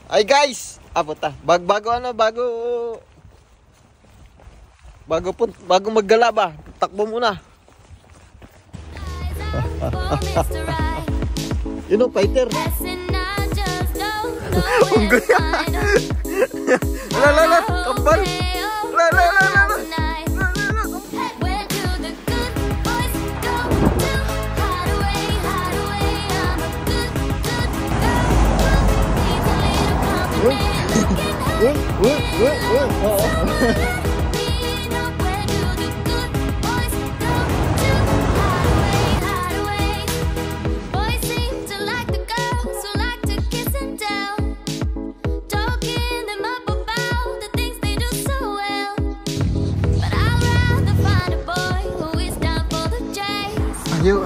Ay guys, puta. Bago maggala ba? Takbo muna. You know, fighter. Unggoy. La, kambal. La. Ayo.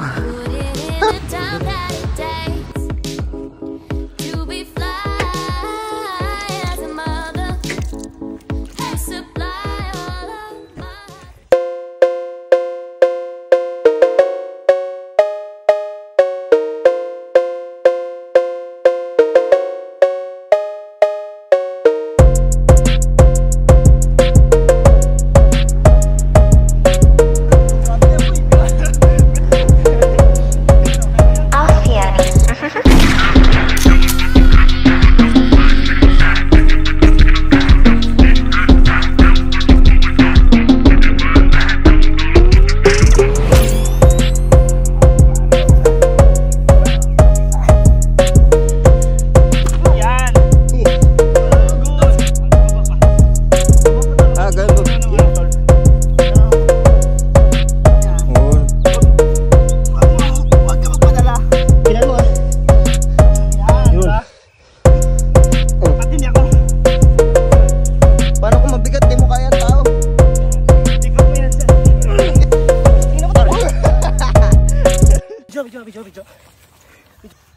Video.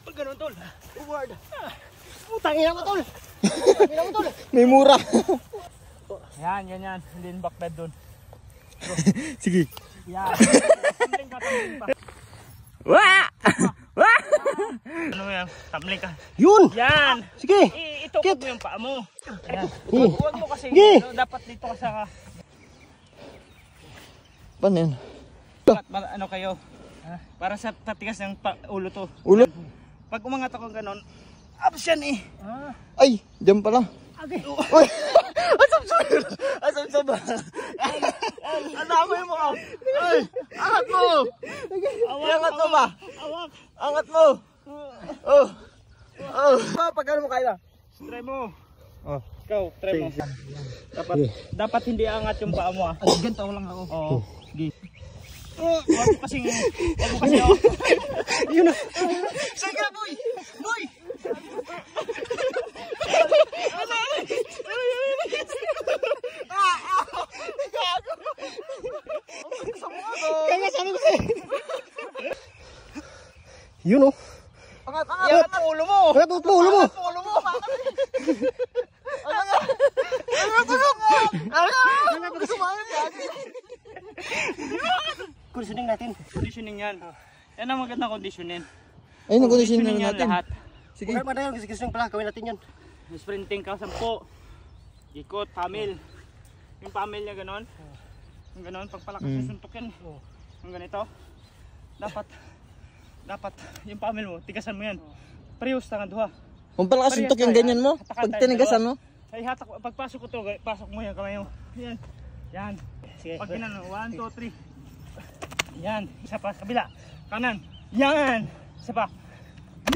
Pag ganun, tol. Forward. Putangin ako, tol. May mura. Yan, ganyan. Hindi yung backbed dun. Sige. Yan. Tumbling pa. Wah! Ano yan? Tumbling ka. Yun! Yan! Sige! Itukod mo yung paa mo. Yan. Huwag mo kasi. Dapat dito ka sa... Paano yan? Ano kayo? Para sa tatigas ng ulo to. Ulo? Pag umangat ako ganon, abs yan eh. Ay, dyan pala. Okay. Uy! Asam ba? Anamo mo ka? Ay! Angat mo! Angat mo ba? Angat mo! Oh! Pag ano mo kaya? Try mo. Oh. Ikaw, try mo. Dapat hindi angat yung paa mo. Ganto lang ako. Oo. Wag mo kasi ako. Yun na. Sige, boy! Boy! Kaya sabi ko sa'yo. Yun o. Angat mo ulo mo! Angat mo ulo mo! Conditioning natin. Conditioning yan. Yan ang magandang conditioning. Ayun ang conditioning natin. Lahat. Sige. Huwag na yun, conditioning pala. Gawin natin yan. Sprinting ka, 10. Ikot, pamil. Yung pamil niya ganon. Yung ganon, pagpalakas yung suntok yan. Yung ganito. Dapat, yung pamil mo, tigasan mo yan. Parehos tangan duha. Kung palakas suntok yung ganyan mo, pag tinigasan mo. Ay hatak, pagpasok ko to, pasok mo yan kamay mo. Yan. Yan. Sige. Pag ginano, 1, 2, 3. Yan. Isa pa, kabila. Kanan. Yan. Isa pa.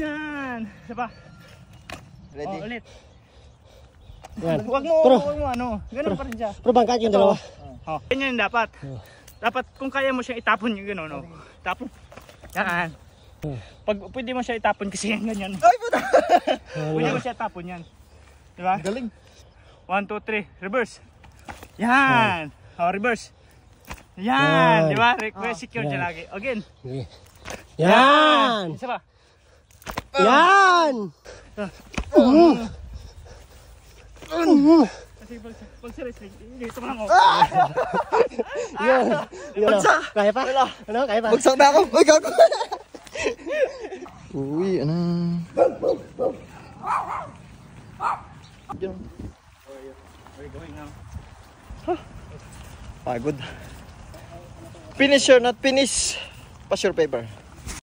Yan. Isa pa. Ready? Ulit. Yan. Huwag mo ano. Ganun pa rin siya. Pero bangkat yung dalawa. Ganyan dapat. Dapat kung kaya mo siya itapon yung gano'n. No? Tapon. Yan. Pag pwede mo siya itapon kasi yan ganyan. Ay puta! Pwede mo siya itapon yan. Diba? Galing. 1, 2, 3. Reverse. Yan. Reverse. Yan. Diba? Secure siya lagi. Again. Yan! Isa pa. Yan! Kasi pag seriously, dito lang ako. Yan! Bagsak! Kaya pa? Ano? Kaya pa? Bagsak na ako! Uy, gago! Uy, ano? Where are you going now? Pagod. Finish or not finish? Pass your paper.